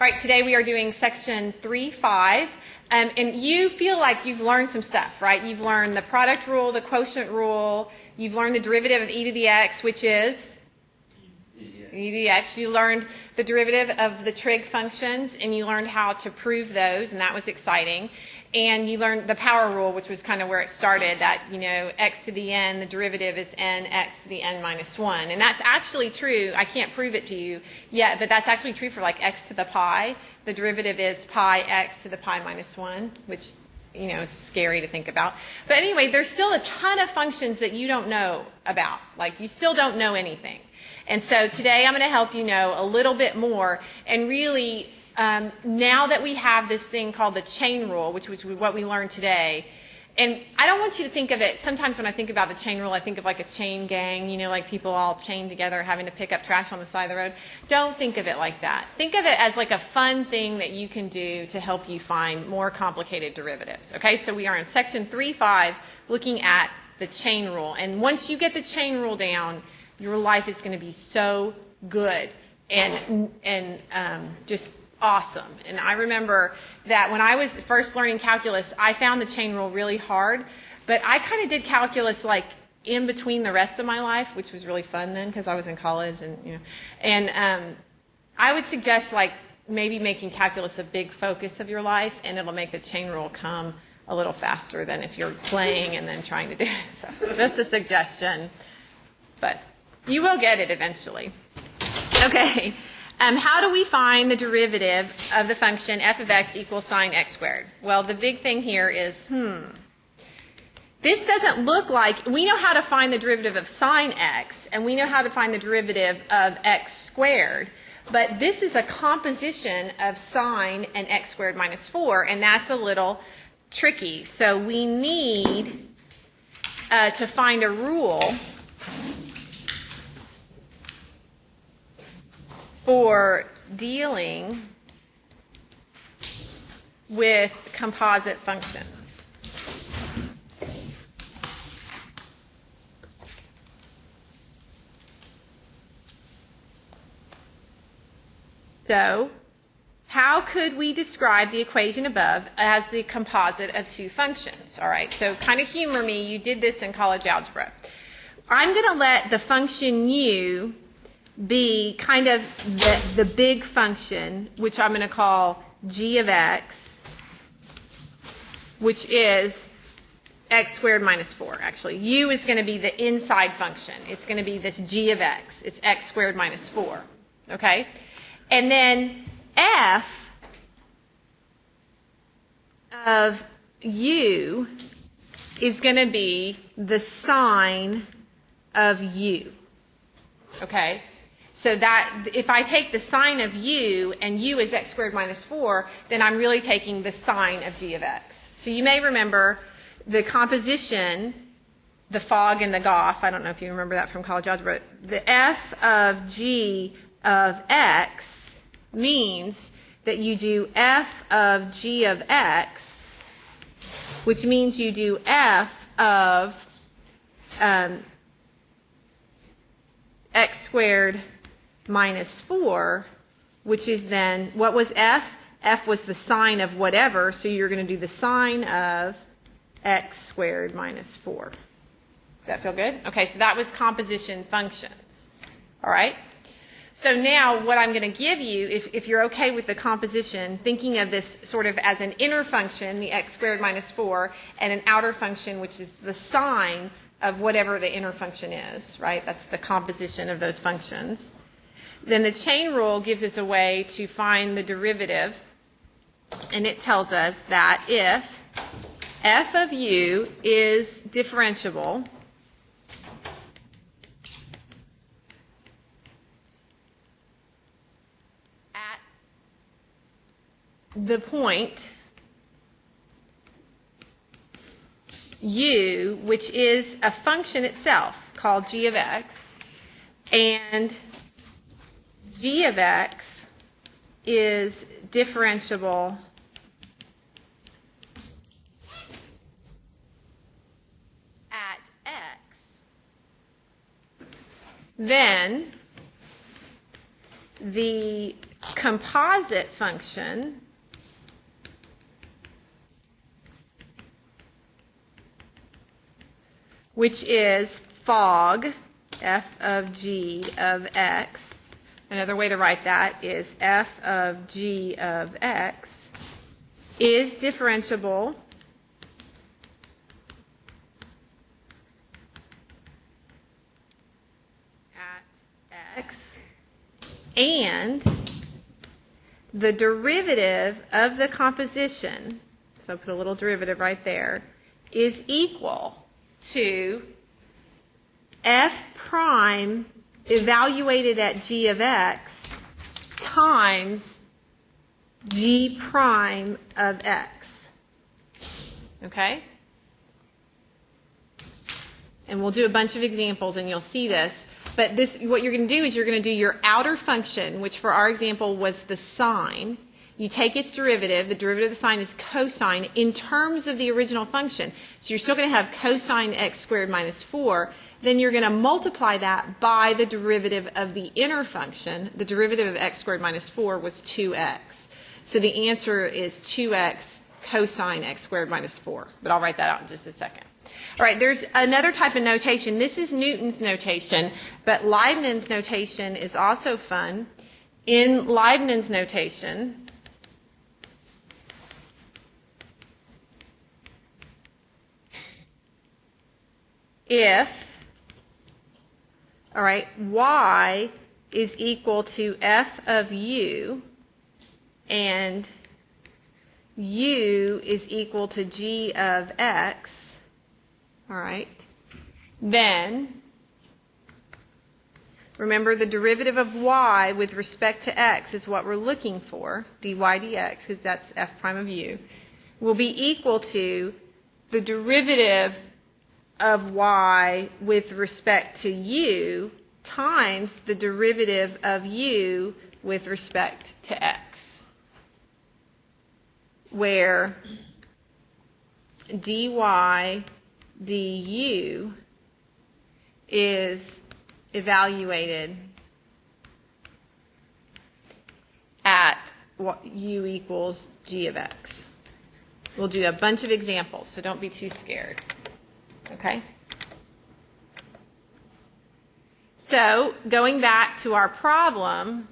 All right, today we are doing section 3.5, and you feel like you've learned some stuff, right? You've learned the product rule, the quotient rule, you've learned the derivative of e to the x, which is e to the x. You learned the derivative of the trig functions, and you learned how to prove those, and that was exciting. And you learned the power rule, which was kind of where it started, that, you know, x to the n, the derivative is n, x to the n minus 1. And that's actually true. I can't prove it to you yet, but that's actually true for like x to the pi. The derivative is pi x to the pi minus 1, which, you know, is scary to think about. But anyway, there's still a ton of functions that you don't know about. Like, you still don't know anything. And so today I'm going to help you know a little bit more and really now that we have this thing called the chain rule, which was what we learned today, and I don't want you to think of it, sometimes when I think about the chain rule, I think of like a chain gang, you know, like people all chained together having to pick up trash on the side of the road. Don't think of it like that. Think of it as like a fun thing that you can do to help you find more complicated derivatives. Okay, so we are in section 3.5 looking at the chain rule. And once you get the chain rule down, your life is going to be so good and just awesome. And I remember that when I was first learning calculus, I found the chain rule really hard, but I kind of did calculus like in between the rest of my life, which was really fun then because I was in college and, you know, and I would suggest like maybe making calculus a big focus of your life, and it'll make the chain rule come a little faster than if you're playing and then trying to do it. So just a suggestion, but you will get it eventually. Okay. How do we find the derivative of the function f of x equals sine x squared? Well, the big thing here is, this doesn't look like, we know how to find the derivative of sine x, and we know how to find the derivative of x squared, but this is a composition of sine and x squared minus 4, and that's a little tricky. So we need to find a rule for dealing with composite functions. So, how could we describe the equation above as the composite of two functions? All right, so kind of humor me. You did this in college algebra. I'm going to let the function u be kind of the big function, which I'm going to call g of x, which is x squared minus 4. Actually, u is going to be the inside function. It's going to be this g of x. It's x squared minus 4. Okay? And then f of u is going to be the sine of u. Okay? So that if I take the sine of u, and u is x squared minus 4, then I'm really taking the sine of g of x. So you may remember the composition, the fog and the goff. I don't know if you remember that from college algebra. The f of g of x means that you do f of g of x, which means you do f of x squared minus 4, which is then, what was f? F was the sine of whatever, so you're going to do the sine of x squared minus 4. Does that feel good? Okay, so that was composition functions. All right? So now what I'm going to give you, if you're okay with the composition, thinking of this sort of as an inner function, the x squared minus 4, and an outer function, which is the sine of whatever the inner function is, right? That's the composition of those functions. Then the chain rule gives us a way to find the derivative, and it tells us that if f of u is differentiable at the point u, which is a function itself called g of x, and g of x is differentiable at x, then the composite function which is fog f of g of x. Another way to write that is f of g of x is differentiable at x, and the derivative of the composition, so put a little derivative right there, is equal to f prime evaluated at g of x times g prime of x. Okay? And we'll do a bunch of examples and you'll see this. But this, what you're going to do is you're going to do your outer function, which for our example was the sine. You take its derivative. The derivative of the sine is cosine in terms of the original function. So you're still going to have cosine x squared minus 4. Then you're going to multiply that by the derivative of the inner function. The derivative of x squared minus 4 was 2x. So the answer is 2x cosine x squared minus 4. But I'll write that out in just a second. All right, there's another type of notation. This is Newton's notation, but Leibniz's notation is also fun. In Leibniz's notation, if, all right, y is equal to f of u and u is equal to g of x, all right, then remember the derivative of y with respect to x is what we're looking for, dy dx, because that's f prime of u, will be equal to the derivative of y with respect to u times the derivative of u with respect to x, where dy du is evaluated at u equals g of x. We'll do a bunch of examples, so don't be too scared. Okay? So, going back to our problem,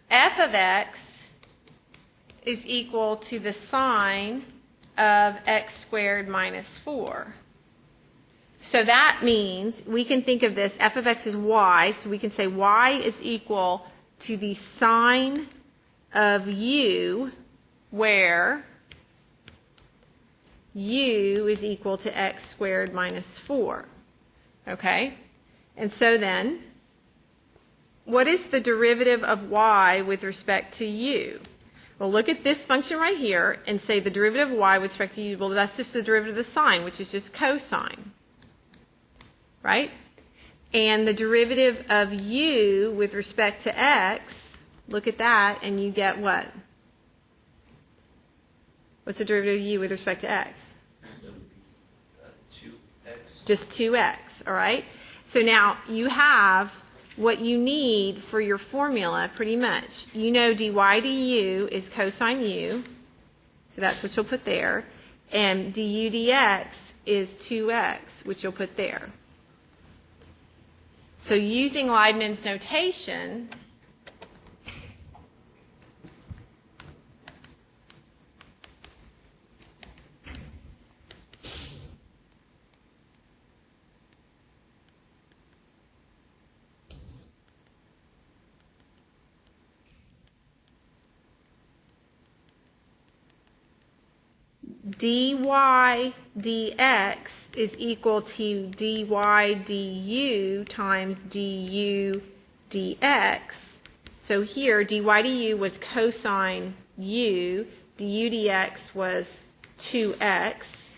f of x is equal to the sine of x squared minus 4. So that means we can think of this, f of x is y, so we can say y is equal to the sine of u, where u is equal to x squared minus 4. Okay? And so then, what is the derivative of y with respect to u? Well, look at this function right here and say the derivative of y with respect to u. Well, that's just the derivative of the sine, which is just cosine. Right? And the derivative of u with respect to x, look at that, and you get what? What's the derivative of u with respect to x? 2x. Just 2x, all right? So now you have what you need for your formula pretty much. You know dy du is cosine u, so that's what you'll put there, and du dx is 2x, which you'll put there. So using Leibniz's notation, dy dx is equal to dy du times du dx. So here, dy du was cosine u, du dx was 2x.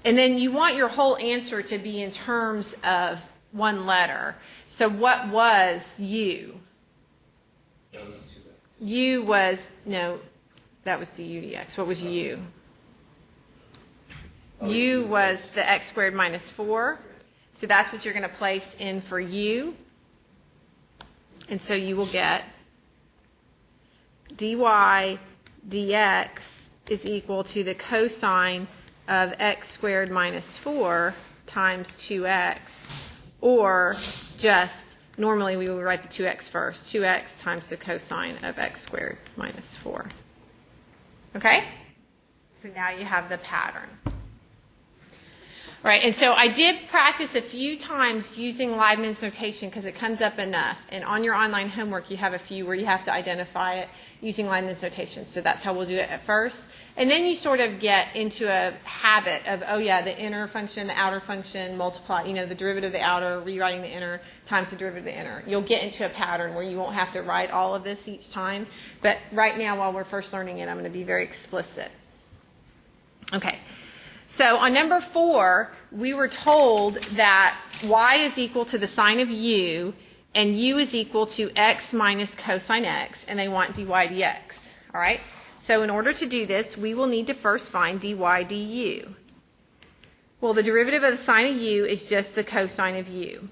And then you want your whole answer to be in terms of one letter. So what was u? That was 2x. U was, no, That was du dx. What was u? U was the x squared minus 4. So that's what you're going to place in for u. And so you will get dy dx is equal to the cosine of x squared minus 4 times 2x, or just, normally we would write the 2x first, 2x times the cosine of x squared minus 4. Okay? So now you have the pattern. Right, and so I did practice a few times using Leibniz notation because it comes up enough. And on your online homework, you have a few where you have to identify it using Leibniz notation. So that's how we'll do it at first. And then you sort of get into a habit of, oh yeah, the inner function, the outer function, multiply, the derivative of the outer, rewriting the inner times the derivative of the inner. You'll get into a pattern where you won't have to write all of this each time. But right now, while we're first learning it, I'm going to be very explicit. Okay. So on number 4, we were told that y is equal to the sine of u, and u is equal to x minus cosine x, and they want dy dx. All right? So in order to do this, we will need to first find dy du. Well, the derivative of the sine of u is just the cosine of u.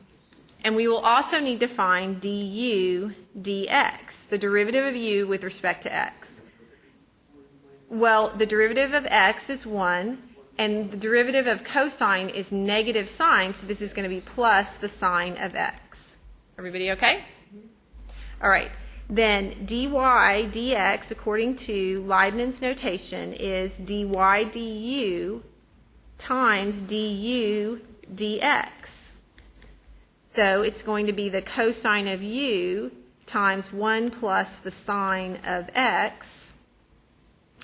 And we will also need to find du dx, the derivative of u with respect to x. Well, the derivative of x is 1. And the derivative of cosine is negative sine, so this is going to be plus the sine of x. Everybody okay? All right. Then dy dx, according to Leibniz notation, is dy du times du dx. So it's going to be the cosine of u times 1 plus the sine of x,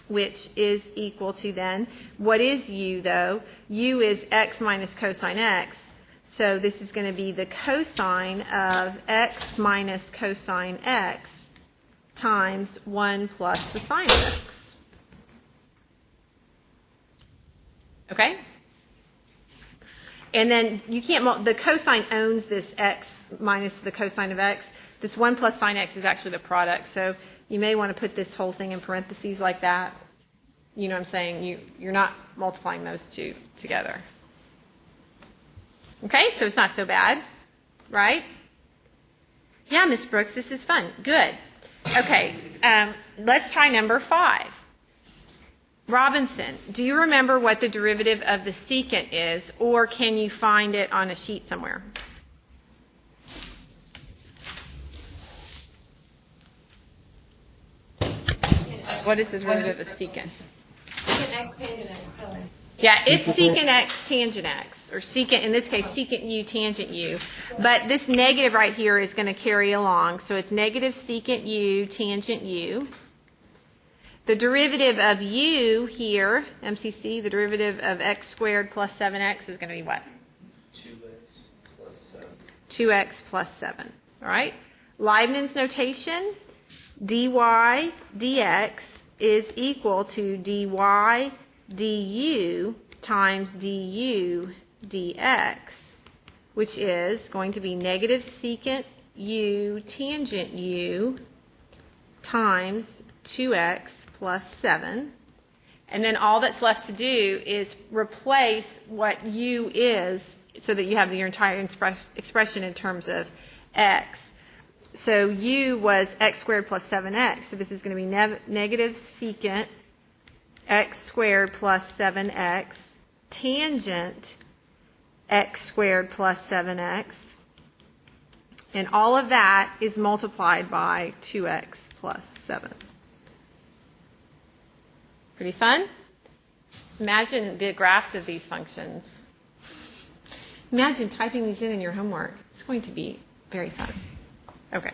which is equal to then, what is u though? U is x minus cosine x. So this is going to be the cosine of x minus cosine x times 1 plus the sine of x. Okay? And then you can't, the cosine owns this x minus the cosine of x. This 1 plus sine x is actually the product. So you may want to put this whole thing in parentheses like that. You know what I'm saying? You're not multiplying those two together. Okay, so it's not so bad, right? Yeah, Miss Brooks, this is fun. Good. Okay, let's try number 5. Robinson, do you remember what the derivative of the secant is, or can you find it on a sheet somewhere? What is the derivative of secant? Secant x tangent x, sorry. Yeah, it's secant x tangent x, or secant, in this case, secant u tangent u. But this negative right here is going to carry along. So it's negative secant u tangent u. The derivative of u here, MCC, the derivative of x squared plus 7x is going to be what? 2x plus 7. 2x plus 7. All right? Leibniz notation, dy dx is equal to dy du times du dx, which is going to be negative secant u tangent u times 2x plus 7. And then all that's left to do is replace what u is so that you have your entire expression in terms of x. So u was x squared plus 7x. So this is going to be negative secant x squared plus 7x tangent x squared plus 7x. And all of that is multiplied by 2x plus 7. Pretty fun? Imagine the graphs of these functions. Imagine typing these in your homework. It's going to be very fun. Okay.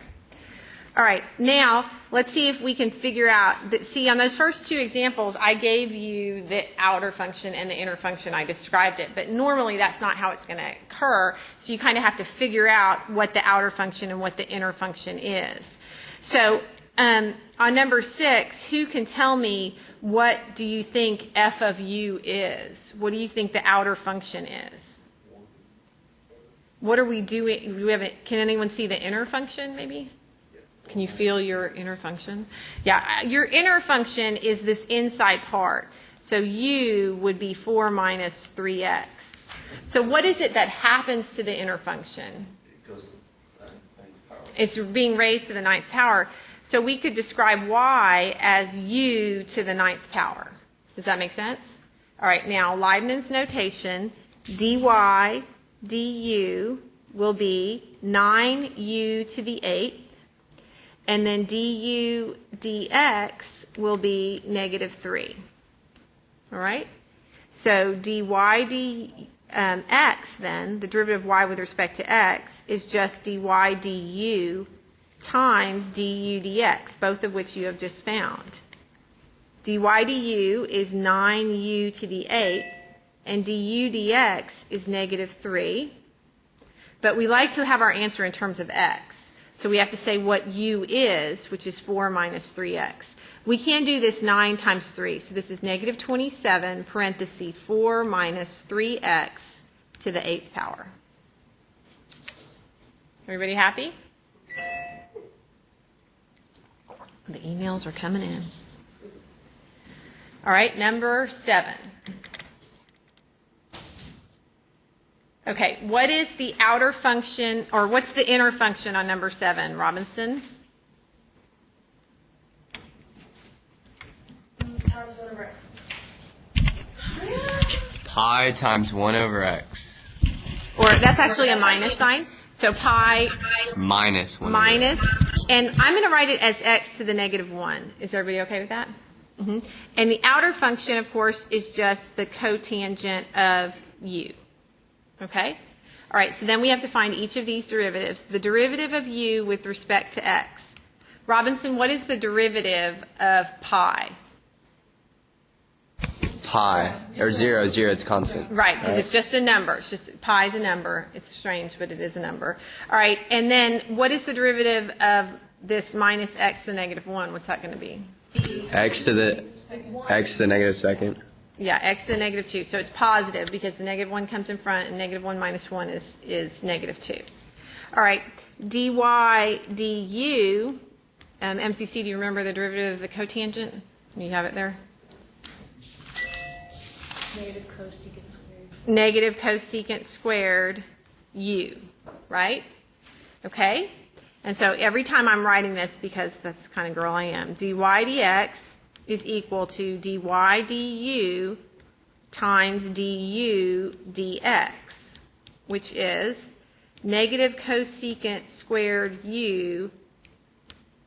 All right. Now, let's see if we can figure out that. See, on those first two examples, I gave you the outer function and the inner function. I described it. But normally, that's not how it's going to occur. So you kind of have to figure out what the outer function and what the inner function is. So on number 6, who can tell me what do you think f of u is? What do you think the outer function is? What are we doing? Can anyone see the inner function, maybe? Can you feel your inner function? Yeah, your inner function is this inside part. So u would be 4 minus 3x. So what is it that happens to the inner function? It goes to the ninth power. It's being raised to the 9th power. So we could describe y as u to the 9th power. Does that make sense? All right, now Leibniz notation, dy du will be 9u to the 8th, and then du dx will be negative 3. All right? So dy dx then, the derivative of y with respect to x, is just dy du times du dx, both of which you have just found. dy du is 9u to the 8th, and du dx is negative 3. But we like to have our answer in terms of x. So we have to say what u is, which is 4 minus 3x. We can do this 9 times 3. So this is negative 27, parenthesis, 4 minus 3x to the 8th power. Everybody happy? The emails are coming in. All right, number 7. Okay, what is the outer function, or what's the inner function on number 7, Robinson? Times 1 over x. Pi times 1 over x Or that's actually a minus sign. So pi minus 1 minus, and I'm going to write it as x to the negative 1. Is everybody okay with that? And the outer function, of course, is just the cotangent of u. Okay? All right, so then we have to find each of these derivatives. The derivative of u with respect to x. Robinson, what is the derivative of pi? pi, or 0, it's constant. Right, because it's just a number. It's just pi is a number. It's strange, but it is a number. All right, and then what is the derivative of this minus x to the negative 1? What's that going to be? X to the negative second. Yeah, x to the negative 2. So it's positive because the negative 1 comes in front, and negative 1 minus 1 is negative 2. All right, dy du, MCC, do you remember the derivative of the cotangent? You have it there? Negative cosecant squared. Negative cosecant squared u, right? Okay? And so every time I'm writing this, because that's the kind of girl I am, dy dx is equal to dy du times du dx, which is negative cosecant squared u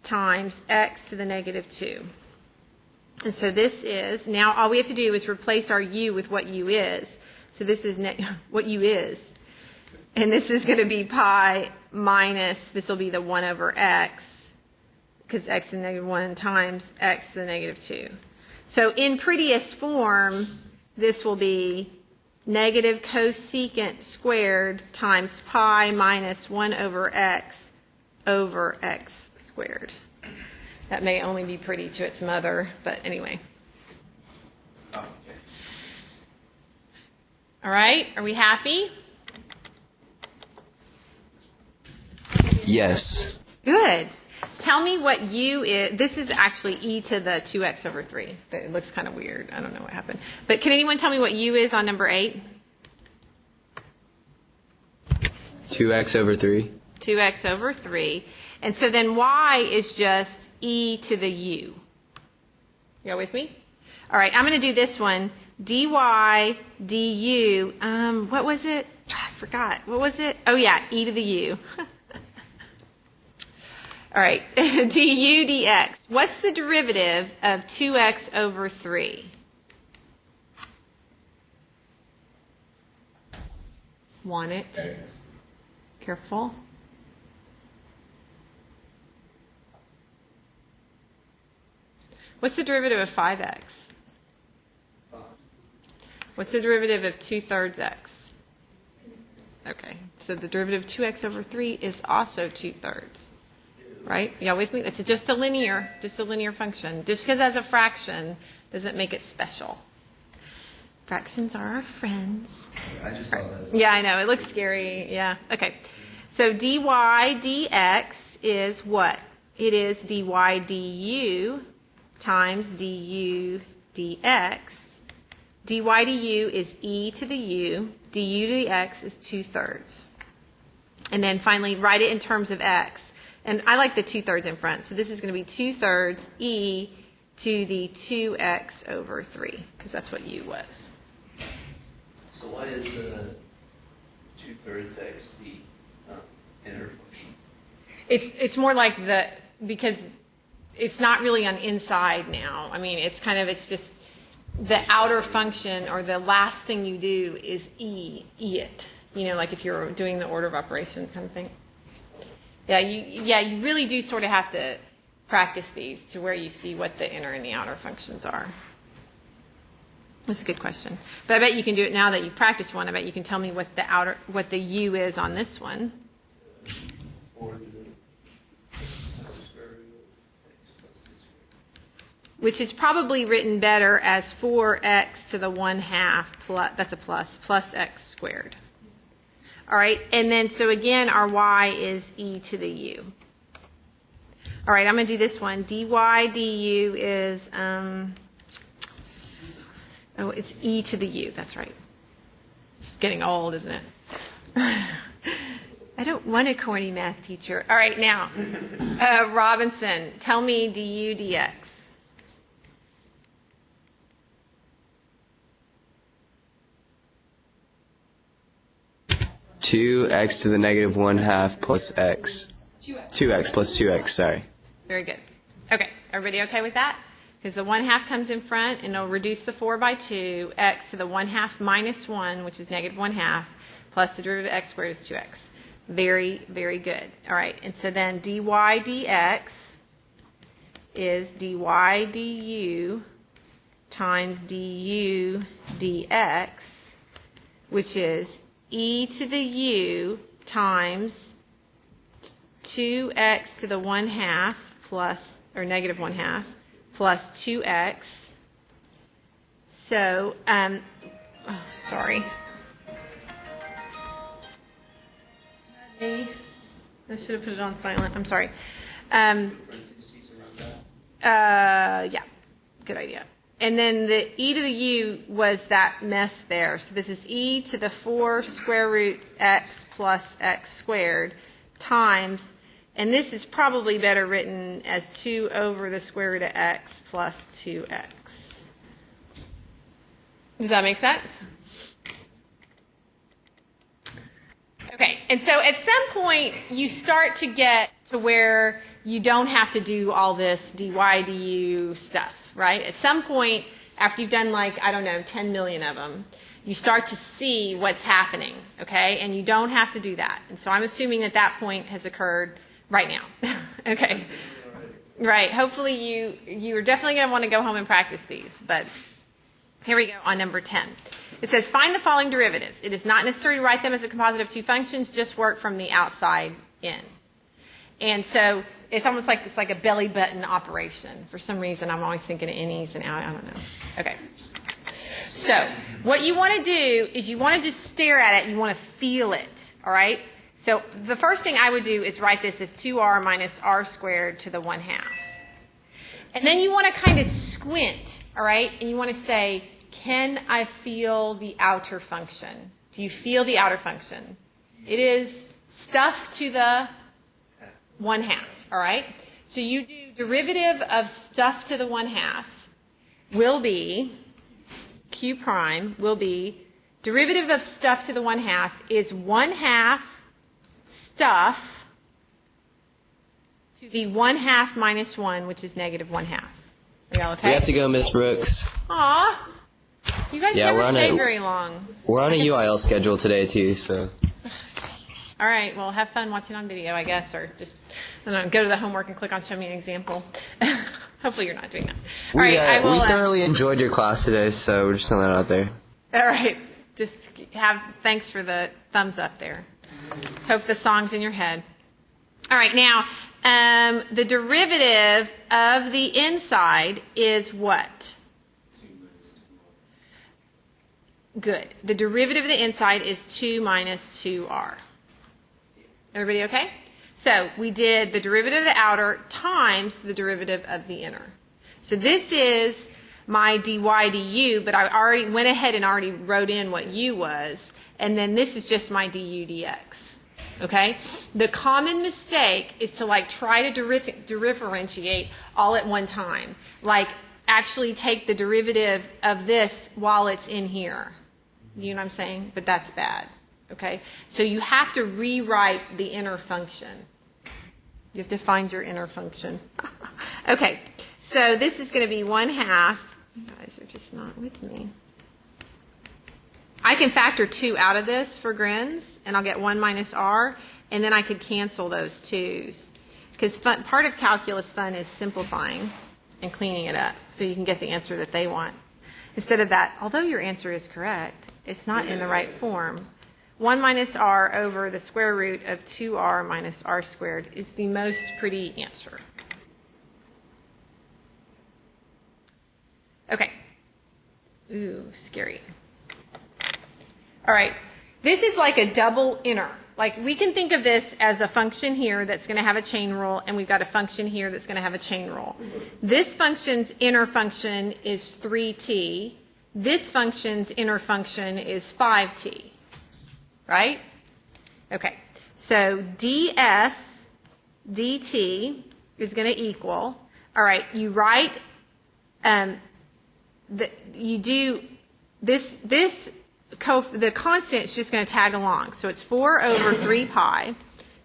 times x to the negative 2. And so this is, now all we have to do is replace our u with what u is. So this is what u is. And this is going to be pi minus, this will be the 1 over x, because x to the negative 1 times x to the negative 2. So in prettiest form, this will be negative cosecant squared times pi minus 1 over x squared. That may only be pretty to its mother, but anyway. Oh, okay. All right, are we happy? Yes. Good. Tell me what u is. This is actually e to the 2x over 3. It looks kind of weird. I don't know what happened. But can anyone tell me what u is on number 8? 2x over 3. 2x over 3. And so then y is just e to the u. You all with me? All right, I'm going to do this one. dy du, what was it? I forgot. What was it? Oh, yeah, e to the u. All right, du dx. What's the derivative of 2x over 3? Want it? X. Careful. What's the derivative of 5x? What's the derivative of 2/3 x? Okay, so the derivative of 2x over 3 is also 2/3. Right? Y'all with me? It's just a linear function. Just because as a fraction doesn't make it special. Fractions are our friends. I just saw that. Yeah, I know. It looks scary. Yeah. Okay. So dy dx is what? it is dy du times du dx. Dy du is e to the u, du to the x is 2/3. And then finally, write it in terms of x. And I like the 2/3 in front, so this is going to be 2/3 e to the 2x over 3, because that's what u was. So why is 2/3 x the inner function? It's more like because it's not really on inside now. I mean, it's just the outer function, or the last thing you do is e it. Like if you're doing the order of operations kind of thing. You really do sort of have to practice these to where you see what the inner and the outer functions are. That's a good question. But I bet you can do it now that you've practiced one. I bet you can tell me what the u is on this one. Or the square root of x plus c squared. Which is probably written better as 4x to the 1/2 plus, that's a plus x squared. All right, and then so again, our y is e to the u. All right, I'm going to do this one. dy du is, it's e to the u, that's right. It's getting old, isn't it? I don't want a corny math teacher. All right, now, Robinson, tell me du dx. 2x to the negative 1/2 plus x. 2x plus 2x, sorry. Very good. Okay, everybody okay with that? Because the 1/2 comes in front, and it'll reduce the 4 by 2, x to the 1/2 minus 1, which is negative 1/2, plus the derivative of x squared is 2x. Very, very good. All right, and so then dy dx is dy du times du dx, which is e to the u times 2x to the 1/2 plus, or negative 1/2, plus 2x. So, sorry. I should have put it on silent. I'm sorry. Parentheses around that. Yeah, good idea. And then the e to the u was that mess there. So this is e to the 4 square root x plus x squared times, and this is probably better written as 2 over the square root of x plus 2x. Does that make sense? Okay, and so at some point you start to get to where you don't have to do all this dy du stuff, right? At some point, after you've done 10 million of them, you start to see what's happening, okay? And you don't have to do that. And so I'm assuming that point has occurred right now. Okay. Right. Hopefully you are definitely going to want to go home and practice these. But here we go on number 10. It says, find the following derivatives. It is not necessary to write them as a composite of two functions, just work from the outside in. And so it's almost like it's like a belly button operation. For some reason, I'm always thinking of innies and out. I don't know. Okay. So what you want to do is you want to just stare at it. You want to feel it. All right? So the first thing I would do is write this as 2r minus r squared to the 1/2. And then you want to kind of squint. All right? And you want to say, can I feel the outer function? Do you feel the outer function? It is stuff to the 1/2, all right? So you do derivative of stuff to the 1/2 will be, Q prime will be, derivative of stuff to the 1/2 is 1/2 stuff to the 1/2 minus 1, which is negative 1/2. Are y'all okay? We have to go, Miss Brooks. Aw. You guys never stay very long. We're on a UIL schedule today, too, so. All right, well, have fun watching on video, I guess, or just, I don't know, go to the homework and click on show me an example. Hopefully you're not doing that. All right, I will. We thoroughly enjoyed your class today, so we're just throwing that out there. All right, just thanks for the thumbs up there. Hope the song's in your head. All right, now, the derivative of the inside is what? Good. The derivative of the inside is 2 minus 2r. Everybody okay? So we did the derivative of the outer times the derivative of the inner. So this is my dy du, but I already went ahead and already wrote in what u was, and then this is just my du dx. Okay? The common mistake is to like try to differentiate all at one time. Like actually take the derivative of this while it's in here. You know what I'm saying? But that's bad. Okay? So you have to rewrite the inner function. You have to find your inner function. Okay, so this is going to be 1/2. You guys are just not with me. I can factor 2 out of this for grins, and I'll get 1 minus r, and then I could cancel those 2's. Because part of calculus fun is simplifying and cleaning it up so you can get the answer that they want. Instead of that, although your answer is correct, it's not in the right form. 1 minus r over the square root of 2r minus r squared is the most pretty answer. Okay. Ooh, scary. All right. This is like a double inner. Like we can think of this as a function here that's going to have a chain rule, and we've got a function here that's going to have a chain rule. This function's inner function is 3t. This function's inner function is 5t. Right? Okay. So ds dt is going to equal. All right. You write. You do this. The constant is just going to tag along. So it's 4 over 3 pi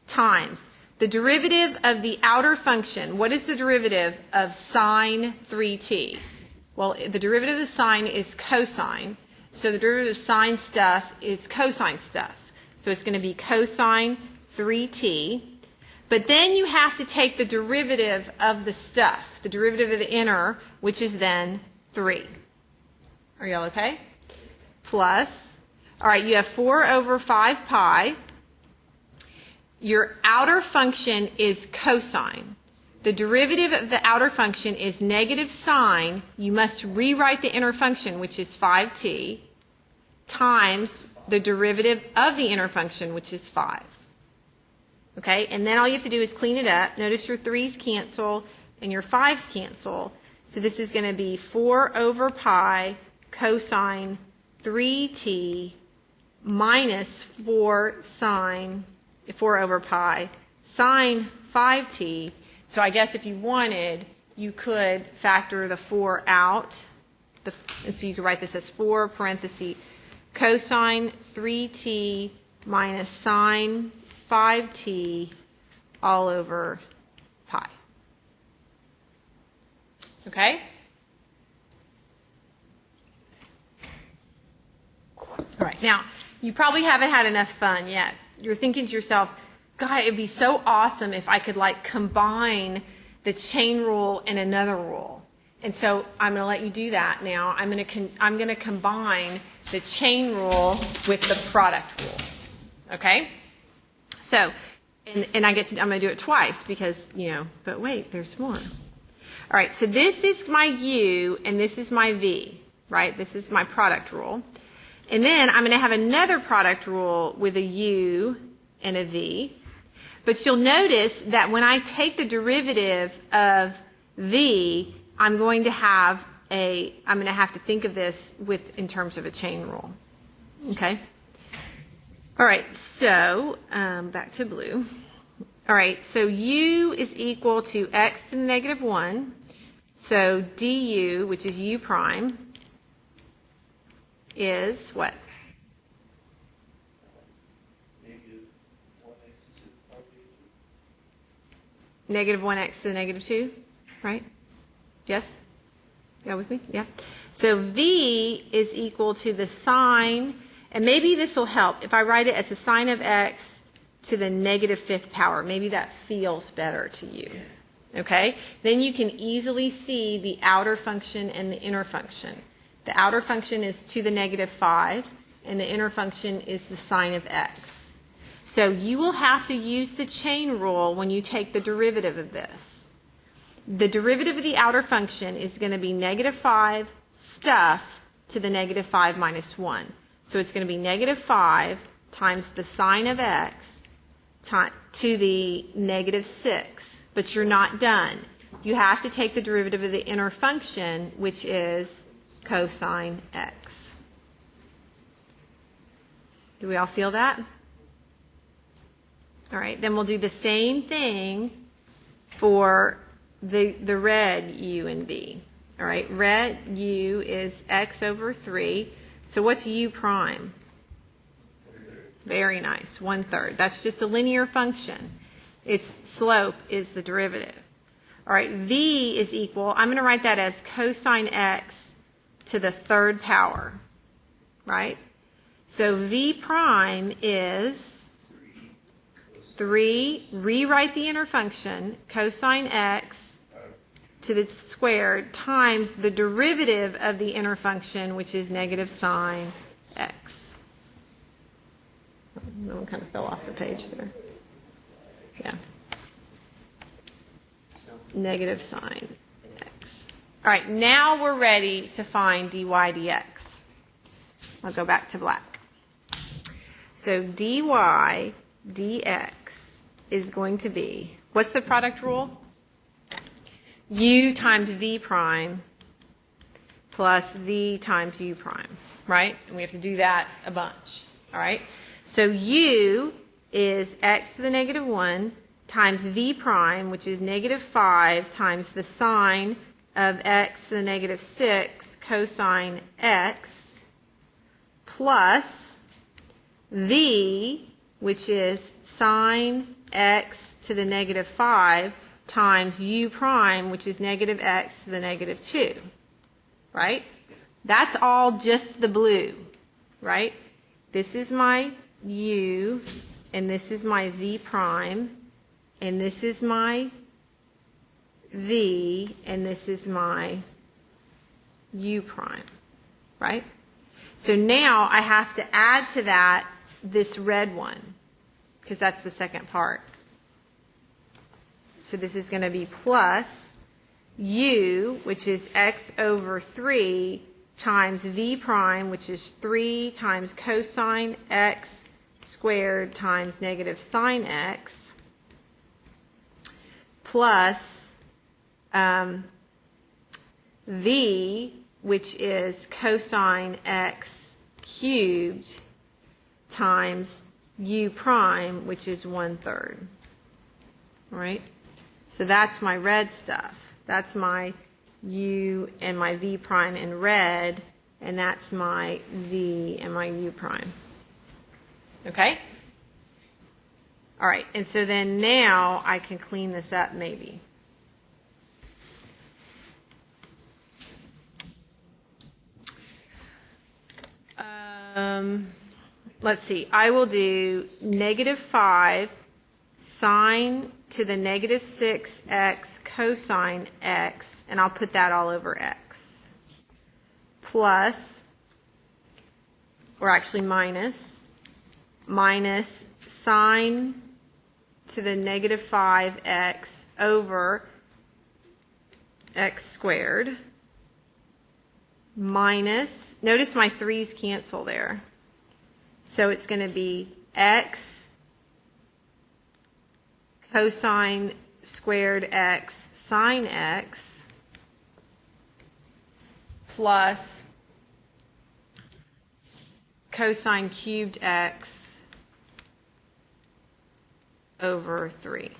times the derivative of the outer function. What is the derivative of sine 3t? Well, the derivative of the sine is cosine. So the derivative of sine stuff is cosine stuff. So it's going to be cosine 3t. But then you have to take the derivative of the stuff, the derivative of the inner, which is then 3. Are y'all okay? Plus, all right, you have 4 over 5 pi. Your outer function is cosine. The derivative of the outer function is negative sine. You must rewrite the inner function, which is 5t, times the derivative of the inner function, which is 5. Okay, and then all you have to do is clean it up. Notice your 3's cancel and your 5's cancel. So this is going to be 4 over pi cosine 3t minus 4 over pi sine 5t. So I guess if you wanted, you could factor the 4 out. And so you could write this as 4 parentheses cosine 3t minus sine 5t all over pi. Okay? All right. Now, you probably haven't had enough fun yet. You're thinking to yourself, God, it'd be so awesome if I could like combine the chain rule and another rule. And so I'm going to let you do that now. I'm going to combine the chain rule with the product rule. Okay? So, and I'm going to do it twice because, but wait, there's more. All right, so this is my u and this is my v, right? This is my product rule. And then I'm going to have another product rule with a u and a v. But you'll notice that when I take the derivative of v, I'm going to have to think of this in terms of a chain rule. Okay? All right, so back to blue. All right, so u is equal to x to the negative 1. So du, which is u prime, is what? Negative 1x to the negative 2, right? Yes? Yeah, with me? Yeah. So v is equal to the sine, and maybe this will help if I write it as the sine of x to the negative 5th power. Maybe that feels better to you. Okay? Then you can easily see the outer function and the inner function. The outer function is to the negative 5, and the inner function is the sine of x. So you will have to use the chain rule when you take the derivative of this. The derivative of the outer function is going to be negative 5 stuff to the negative 5 minus 1. So it's going to be negative 5 times the sine of x to the negative 6, but you're not done. You have to take the derivative of the inner function, which is cosine x. Do we all feel that? All right, then we'll do the same thing for the red u and v. All right, red u is x over 3. So what's u prime? Very nice, 1/3. That's just a linear function. Its slope is the derivative. All right, v is equal, I'm going to write that as cosine x to the 3rd power, right? So v prime is 3, rewrite the inner function, cosine x to the squared times the derivative of the inner function, which is negative sine x. That one kind of fell off the page there. Yeah. Negative sine x. All right, now we're ready to find dy dx. I'll go back to black. So dy dx is going to be, what's the product rule? U times v prime plus v times u prime, right? And we have to do that a bunch, all right? So u is x to the negative 1 times v prime, which is negative 5 times the sine of x to the negative 6 cosine x plus v, which is sine x to the negative 5 times u prime, which is negative x to the negative 2, right? That's all just the blue, right? This is my u, and this is my v prime, and this is my v, and this is my u prime, right? So now I have to add to that this red one, because that's the second part. So this is going to be plus u, which is x over 3, times v prime, which is 3 times cosine x squared times negative sine x, plus v, which is cosine x cubed times u prime, which is 1/3. All right? So that's my red stuff. That's my u and my v prime in red, and that's my v and my u prime. Okay? All right, and so then now I can clean this up maybe. Let's see. I will do negative 5 sine to the negative 6x cosine x, and I'll put that all over x, plus, or actually minus sine to the negative 5x over x squared, minus, notice my 3's cancel there, so it's going to be x cosine squared x sine x plus cosine cubed x over 3.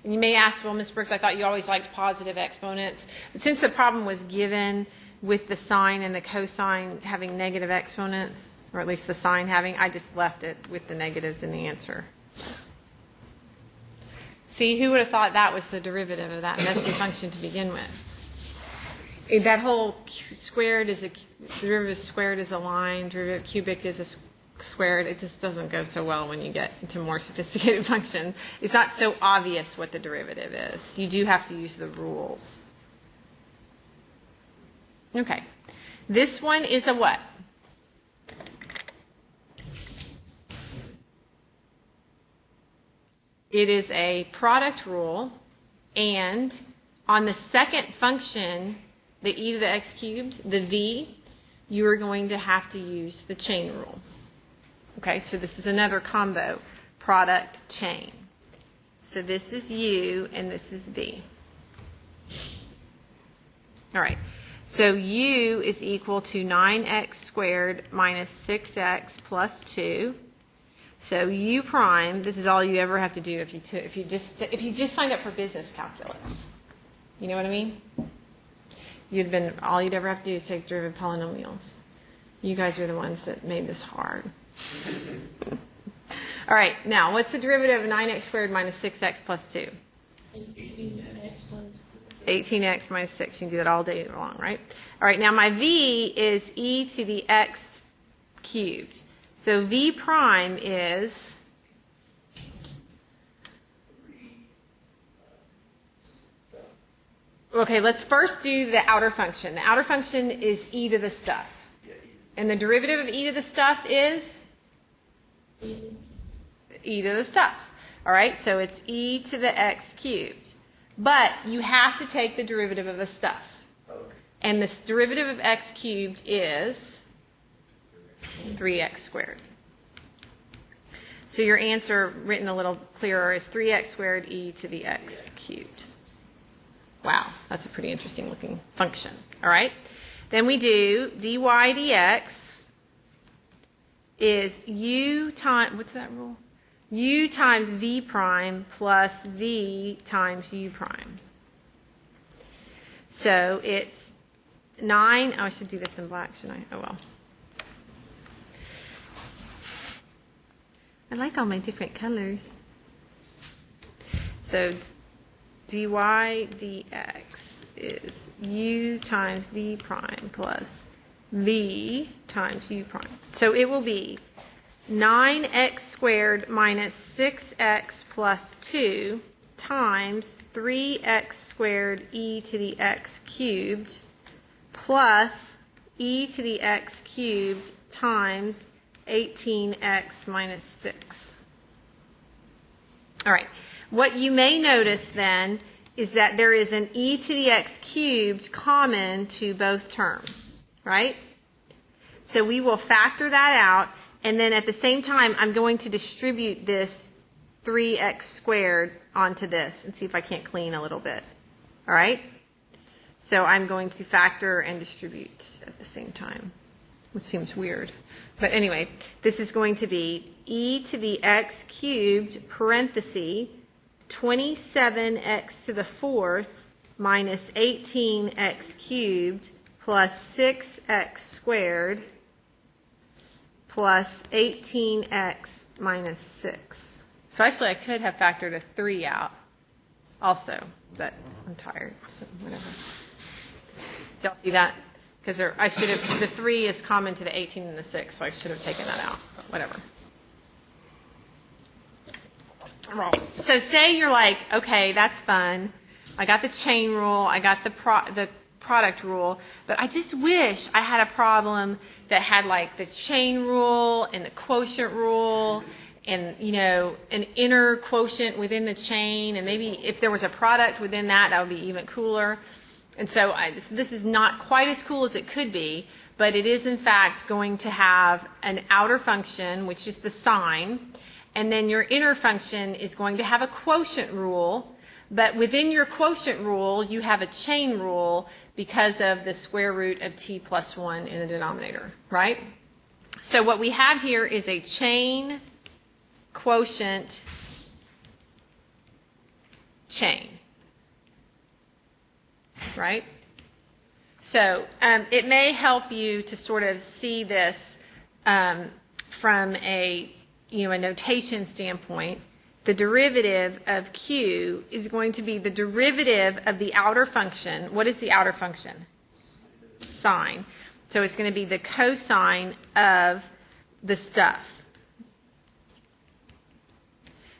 And you may ask, well, Ms. Brooks, I thought you always liked positive exponents. But since the problem was given with the sine and the cosine having negative exponents, or at least the sine having, I just left it with the negatives in the answer. See, who would have thought that was the derivative of that messy function to begin with? That whole squared is derivative squared is a line, derivative cubic is a squared. It just doesn't go so well when you get into more sophisticated functions. It's not so obvious what the derivative is. You do have to use the rules. Okay. This one is a what? It is a product rule, and on the second function, the e to the x cubed, the v, you are going to have to use the chain rule. Okay, so this is another combo, product chain. So this is U and this is V. All right, so U is equal to 9x squared minus 6x plus 2. So U prime, this is all you ever have to do if you just signed up for business calculus. You know what I mean? All you'd ever have to do is take derivative polynomials. You guys are the ones that made this hard. All right, now what's the derivative of 9x squared minus 6x plus 2? 18x minus 6. You can do that all day long, right? All right, now my V is e to the x cubed. So V prime is okay, let's first do the outer function. The outer function is e to the stuff. And the derivative of e to the stuff is e to the stuff. All right, so it's e to the x cubed. But you have to take the derivative of the stuff. And the derivative of x cubed is 3x squared. So your answer, written a little clearer, is 3x squared e to the x cubed. Wow, that's a pretty interesting looking function. All right, then we do dy dx is u times, what's that rule? U times v prime plus v times u prime. So it's 9, I should do this in black, shouldn't I? Oh well. I like all my different colors. So dy dx is u times v prime plus v times u prime. So it will be 9x squared minus 6x plus 2 times 3x squared e to the x cubed plus e to the x cubed times 18x minus 6. All right. What you may notice then is that there is an e to the x cubed common to both terms, right? So we will factor that out, and then at the same time, I'm going to distribute this 3x squared onto this and see if I can't clean a little bit. All right? So I'm going to factor and distribute at the same time, which seems weird. But anyway, this is going to be e to the x cubed parenthesis 27x to the fourth minus 18x cubed plus 6x squared plus 18x minus 6. So actually I could have factored a 3 out also, but I'm tired, so whatever. Did y'all see that? Because I should have, the 3 is common to the 18 and the 6, so I should have taken that out, but whatever. Right. So say you're like, okay, that's fun. I got the chain rule, I got the product rule, but I just wish I had a problem that had like the chain rule and the quotient rule and, you know, an inner quotient within the chain, and maybe if there was a product within that, that would be even cooler. And so this is not quite as cool as it could be, but it is in fact going to have an outer function, which is the sine, and then your inner function is going to have a quotient rule, but within your quotient rule, you have a chain rule because of the square root of t plus 1 in the denominator, right? So what we have here is a chain quotient chain, right? So it may help you to sort of see this from a notation standpoint. The derivative of q is going to be the derivative of the outer function. What is the outer function? Sine. So it's going to be the cosine of the stuff.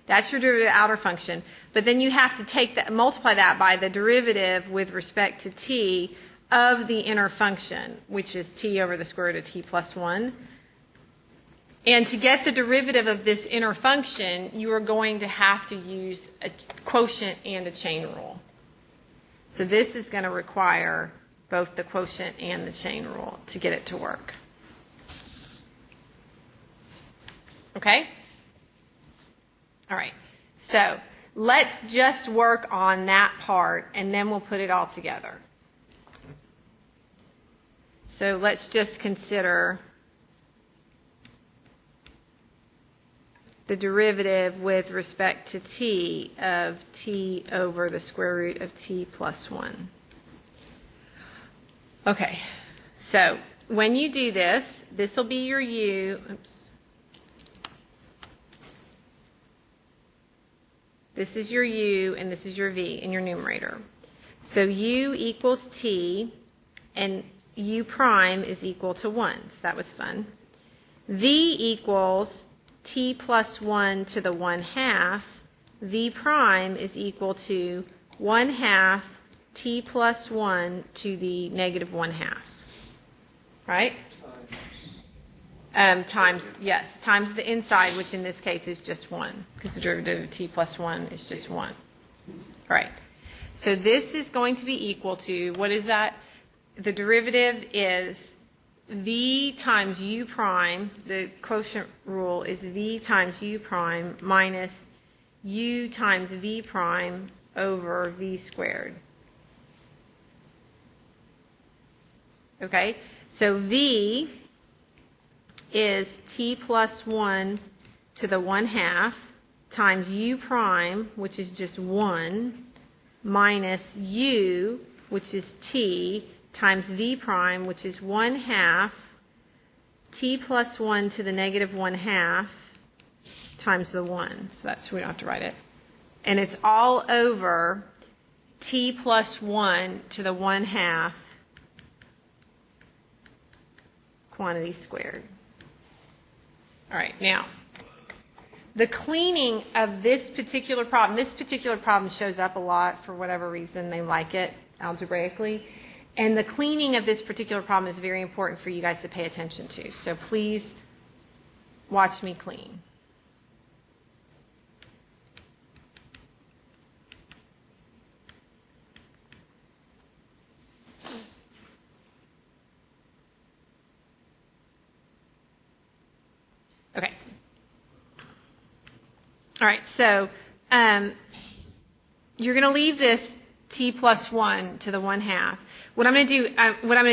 That's your derivative outer function. But then you have to take that, multiply that by the derivative with respect to t of the inner function, which is t over the square root of t plus 1. And to get the derivative of this inner function, you are going to have to use a quotient and a chain rule. So this is going to require both the quotient and the chain rule to get it to work. Okay? All right. So let's just work on that part, and then we'll put it all together. So let's just consider the derivative with respect to t of t over the square root of t plus 1. Okay, so when you do this, this will be your u. Oops. This is your u, and this is your v in your numerator. So u equals t, and u prime is equal to 1. So that was fun. V equals t plus 1 to the 1/2. V prime is equal to 1/2 t plus 1 to the negative 1/2. Right? Times, yes, times the inside, which in this case is just 1, because the derivative of t plus 1 is just 1. All right. So this is going to be equal to, what is that? The derivative is v times u prime, the quotient rule is v times u prime minus u times v prime over v squared. Okay, so v is t plus 1 to the 1/2 times u prime, which is just 1, minus u, which is t, times v prime, which is 1/2 t plus 1 to the negative 1/2 times the 1. So that's, we don't have to write it. And it's all over t plus 1 to the 1/2 quantity squared. All right, now, the cleaning of this particular problem shows up a lot for whatever reason. They like it algebraically. And the cleaning of this particular problem is very important for you guys to pay attention to. So please watch me clean. Okay. All right, so you're going to leave this t plus 1 to the 1/2. What I'm going to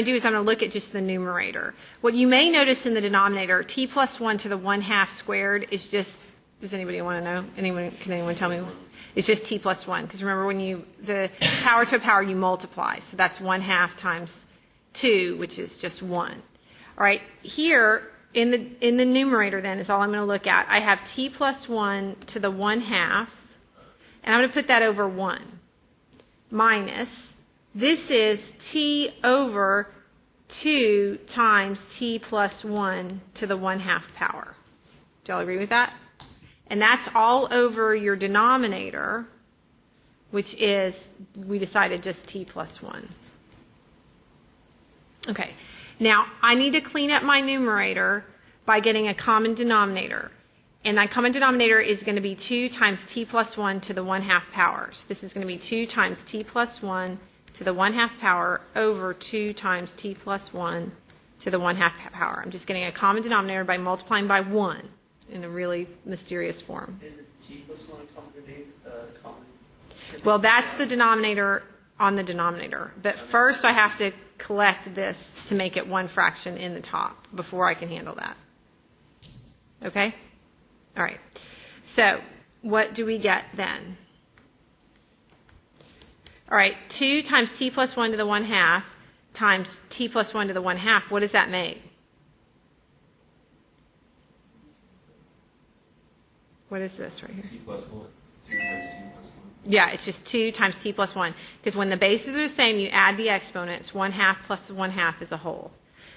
do is I'm going to look at just the numerator. What you may notice in the denominator, t plus 1 to the 1/2 squared is just, does anybody want to know? Can anyone tell me? It's just t plus 1. Because remember, when the power to a power, you multiply. So that's 1/2 times 2, which is just 1. All right, here in the numerator then is all I'm going to look at. I have t plus 1 to the 1/2, and I'm going to put that over 1, minus, this is t over 2 times t plus 1 to the 1/2 power. Do y'all agree with that? And that's all over your denominator, which is, we decided, just t plus 1. Okay. Now, I need to clean up my numerator by getting a common denominator. And that common denominator is going to be 2 times t plus 1 to the 1/2 power. So this is going to be 2 times t plus 1 to the 1/2 power over 2 times t plus 1 to the 1/2 power. I'm just getting a common denominator by multiplying by 1 in a really mysterious form. Is it t plus 1 common? Well, that's the denominator on the denominator. But first I have to collect this to make it one fraction in the top before I can handle that. Okay? All right. So what do we get then? All right, 2 times t plus 1 to the 1/2 times t plus 1 to the 1/2. What does that make? What is this right here? T plus 1. 2 times t plus 1. Yeah, it's just 2 times t plus 1. Because when the bases are the same, you add the exponents. 1/2 plus 1/2 is a whole.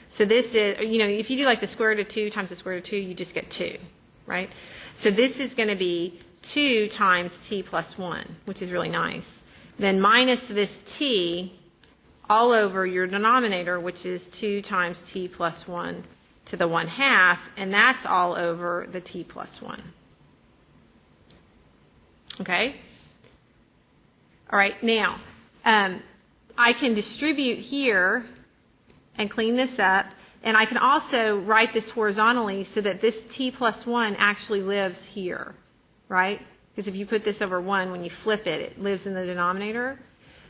So this is, if you do like the square root of 2 times the square root of 2, you just get 2, right? So this is going to be 2 times t plus 1, which is really nice. Then minus this t all over your denominator, which is 2 times t plus 1 to the 1/2, and that's all over the t plus 1. Okay? All right, now, I can distribute here and clean this up, And I can also write this horizontally so that this t plus 1 actually lives here, right? Because if you put this over 1, when you flip it, it lives in the denominator.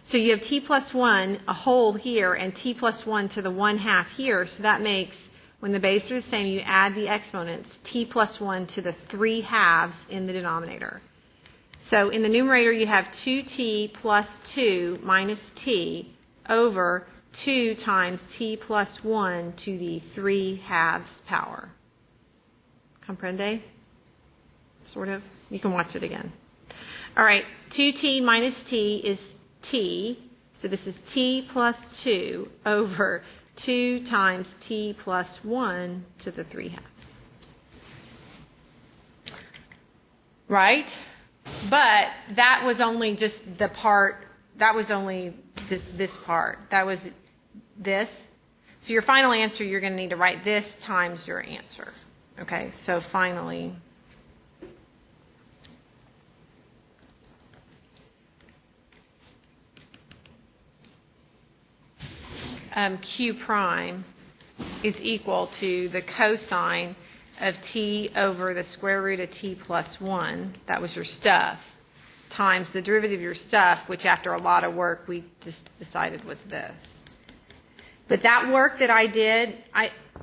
So you have t plus 1, a whole here, and t plus 1 to the 1/2 here. So that makes, when the bases are the same, you add the exponents, t plus 1 to the 3/2 in the denominator. So in the numerator, you have 2t plus 2 minus t over 2 times t plus 1 to the 3/2 power. Comprende? Sort of. You can watch it again. All right, 2t minus t is t, so this is t plus 2 over 2 times t plus 1 to the 3/2. Right? But that was only just the part, that was only just this part. That was this. So your final answer, you're going to need to write this times your answer. Okay, so finally, q prime is equal to the cosine of t over the square root of t plus 1, that was your stuff, times the derivative of your stuff, which after a lot of work we just decided was this. But that work that I did,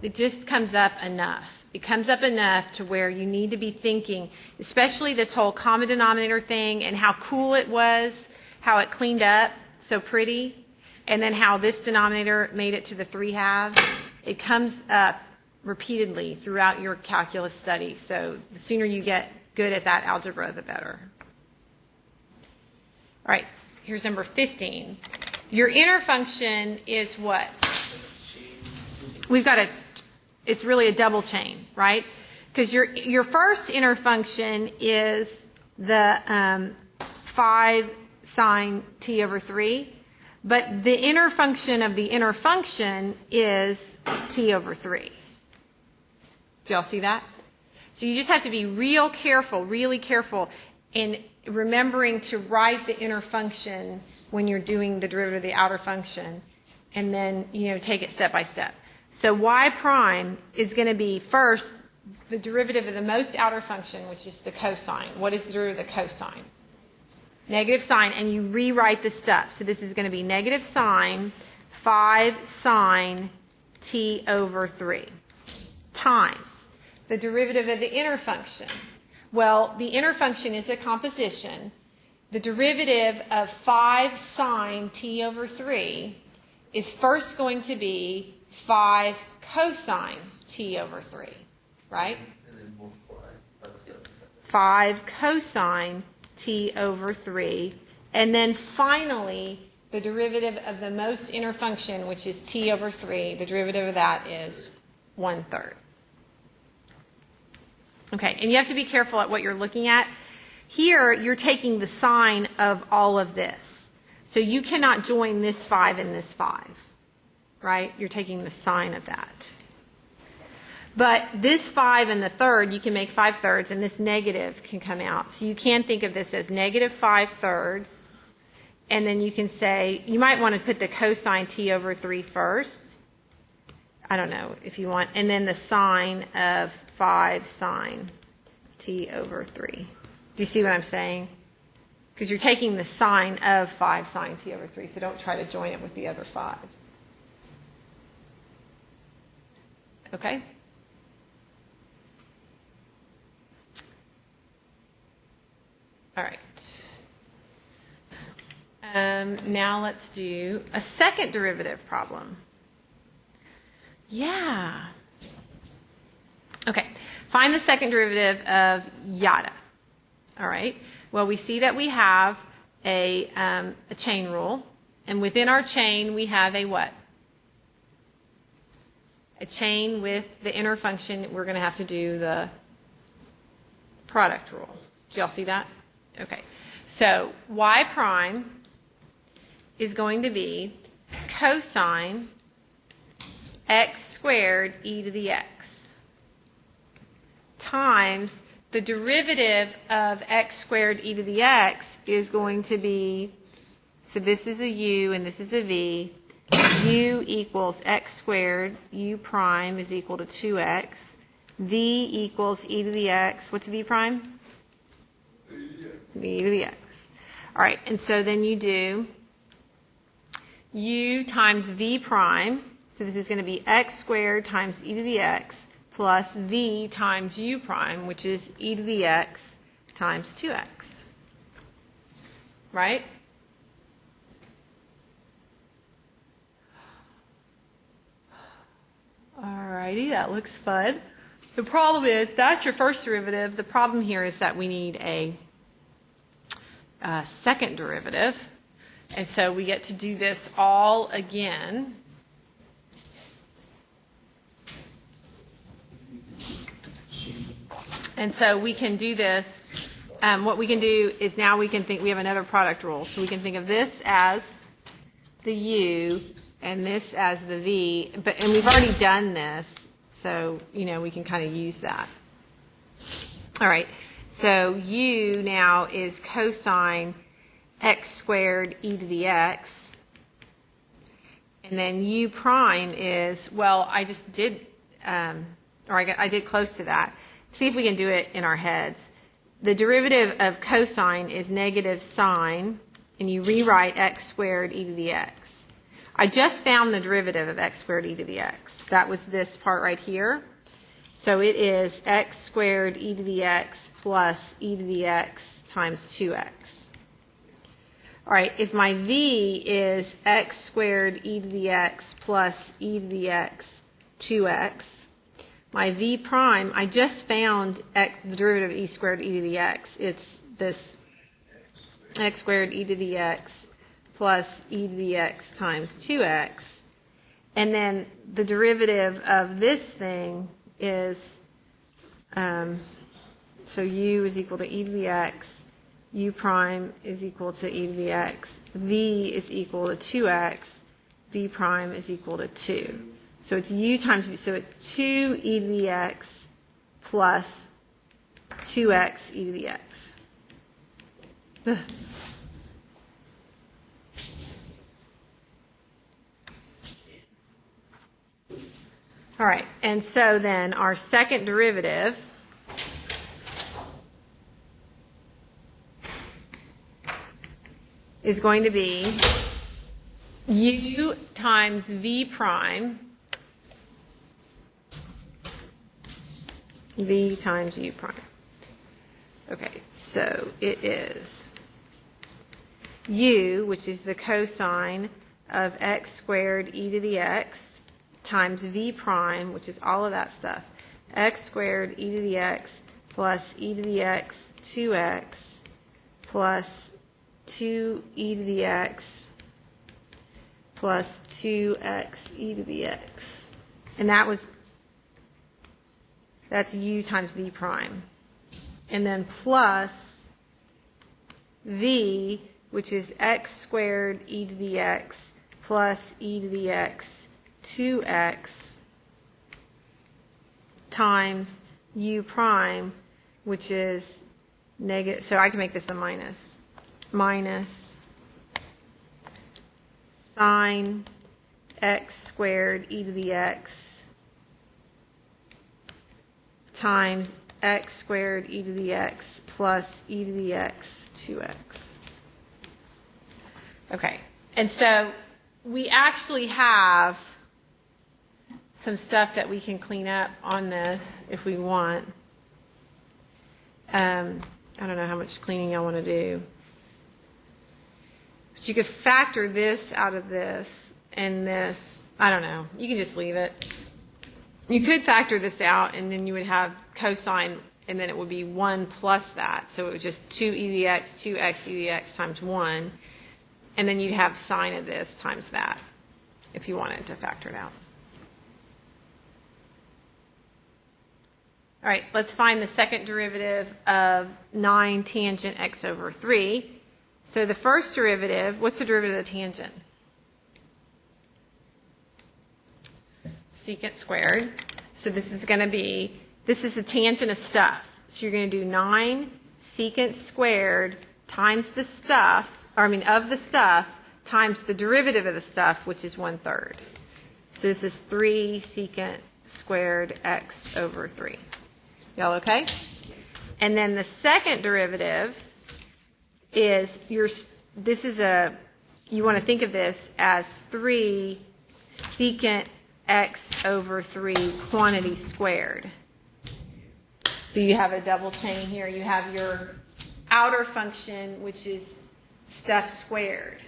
it just comes up enough. It comes up enough to where you need to be thinking, especially this whole common denominator thing and how cool it was, how it cleaned up so pretty, and then how this denominator made it to the 3/2. It comes up repeatedly throughout your calculus study. So the sooner you get good at that algebra, the better. All right, here's number 15. Your inner function is what? We've got it's really a double chain, right? Because your first inner function is the 5 sine t over 3. But the inner function of the inner function is t over 3. Do y'all see that? So you just have to be real careful, really careful in remembering to write the inner function when you're doing the derivative of the outer function, and then, take it step by step. So y prime is going to be first the derivative of the most outer function, which is the cosine. What is the derivative of the cosine? Negative sine, and you rewrite the stuff. So this is going to be negative sine 5 sine t over 3 times the derivative of the inner function. Well, the inner function is a composition. The derivative of 5 sine t over 3 is first going to be 5 cosine t over 3, right? And then multiply by the step. 5 cosine t over 3, and then finally the derivative of the most inner function, which is t over 3, the derivative of that is 1/3. Okay, and you have to be careful at what you're looking at. Here, you're taking the sine of all of this. So you cannot join this 5 and this 5, right? You're taking the sine of that. But this 5 and the third, you can make 5/3, and this negative can come out. So you can think of this as negative 5/3, and then you can say, you might want to put the cosine t over 3 first. I don't know if you want, and then the sine of 5 sine t over 3. Do you see what I'm saying? Because you're taking the sine of 5 sine t over 3, so don't try to join it with the other 5. Okay? All right. Now let's do a second derivative problem. Yeah. Okay. Find the second derivative of yada. All right. Well, we see that we have a chain rule, and within our chain we have a what? A chain with the inner function. We're going to have to do the product rule. Do y'all see that? Okay, so y prime is going to be cosine x squared e to the x times the derivative of x squared e to the x is going to be, so this is a u and this is a v, u equals x squared, u prime is equal to 2x. V equals e to the x. What's v prime? V to the x. All right, and so then you do u times v prime. So this is going to be x squared times e to the x plus v times u prime, which is e to the x times 2x. Right? Alrighty, that looks fun. The problem is, that's your first derivative. The problem here is that we need a second derivative. And so we get to do this all again. And so we can do this. What we can do is now we can think, we have another product rule. So we can think of this as the u and this as the v. And we've already done this. So, we can kind of use that. All right. So u now is cosine x squared e to the x. And then u prime is, well, I just did, I did close to that. See if we can do it in our heads. The derivative of cosine is negative sine, and you rewrite x squared e to the x. I just found the derivative of x squared e to the x. That was this part right here. So it is x squared e to the x plus e to the x times 2x. All right, if my v is x squared e to the x plus e to the x 2x, my v prime, I just found the derivative of e squared e to the x. It's this x squared e to the x plus e to the x times 2x. And then the derivative of this thing is, so u is equal to e to the x, u prime is equal to e to the x, v is equal to 2x, v prime is equal to 2. So it's u times v, so it's 2 e to the x plus 2x e to the x. Ugh. All right, and so then our second derivative is going to be u times v prime, v times u prime. Okay, so it is u, which is the cosine of x squared e to the x, times v prime, which is all of that stuff, x squared e to the x plus e to the x 2x plus 2 e to the x plus 2x e to the x. And that's u times v prime. And then plus v, which is x squared e to the x plus e to the x 2x times u prime, which is negative, so I can make this a minus sine x squared e to the x times x squared e to the x plus e to the x 2x. Okay, and so we actually have some stuff that we can clean up on this if we want. I don't know how much cleaning I want to do. But you could factor this out of this and this. I don't know. You can just leave it. You could factor this out, and then you would have cosine, and then it would be 1 plus that. So it was just 2 e to the x, 2x e to the x times 1. And then you'd have sine of this times that if you wanted to factor it out. All right, let's find the second derivative of 9 tangent x over 3. So the first derivative, what's the derivative of the tangent? Secant squared. So this is going to be, this is the tangent of stuff. So you're going to do 9 secant squared times the stuff, or I mean of the stuff, times the derivative of the stuff, which is 1/3. So this is 3 secant squared x over 3. Y'all okay? And then the second derivative is you want to think of this as 3 secant x over 3 quantity squared. So you have a double chain here. You have your outer function, which is stuff squared.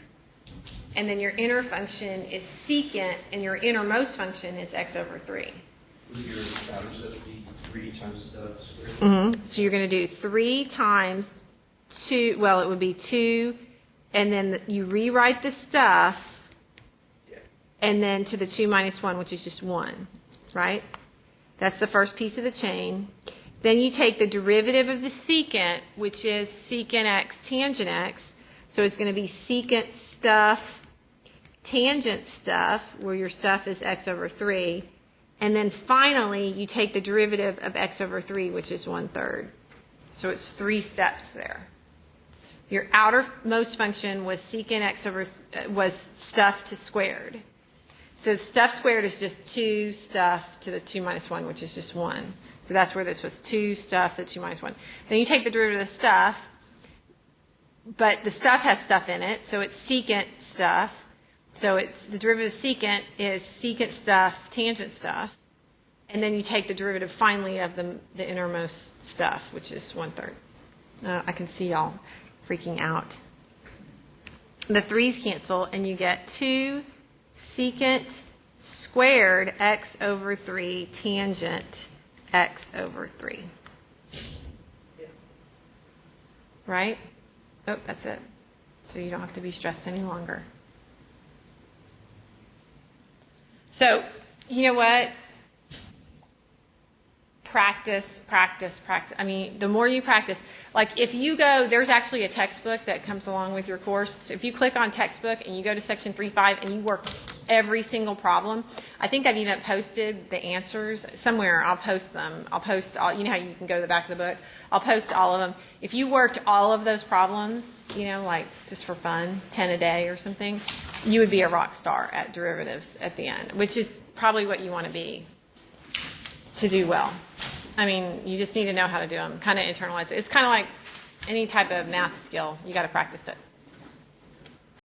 And then your inner function is secant, and your innermost function is x over 3. Would your outer stuff be 3 times stuff squared? Mm-hmm. So you're going to do 3 times 2, well, it would be 2, and then you rewrite the stuff, and then to the 2 minus 1, which is just 1, right? That's the first piece of the chain. Then you take the derivative of the secant, which is secant x tangent x. So it's going to be secant stuff, tangent stuff, where your stuff is x over 3. And then finally, you take the derivative of x over 3, which is 1/3. So it's 3 steps there. Your outermost function was secant x over, was stuff to squared. So stuff squared is just 2 stuff to the 2 minus 1, which is just 1. So that's where this was 2 stuff to the 2 minus 1. Then you take the derivative of the stuff, but the stuff has stuff in it, so it's secant stuff. So it's the derivative of secant is secant stuff, tangent stuff. And then you take the derivative finally of the innermost stuff, which is 1/3. I can see y'all freaking out. The 3's cancel, and you get 2 secant squared x over 3 tangent x over 3. Right? Oh, that's it. So you don't have to be stressed any longer. So, you know what? Practice, practice, practice. I mean, the more you practice, like if you go, there's actually a textbook that comes along with your course. If you click on textbook and you go to section 3.5 and you work every single problem, I think I've even posted the answers somewhere. I'll post them. I'll post all, you know how you can go to the back of the book? I'll post all of them. If you worked all of those problems, you know, like just for fun, 10 a day or something, you would be a rock star at derivatives at the end, which is probably what you want to be to do well. I mean, you just need to know how to do them, kind of internalize it. It's kind of like any type of math skill. You got to practice it.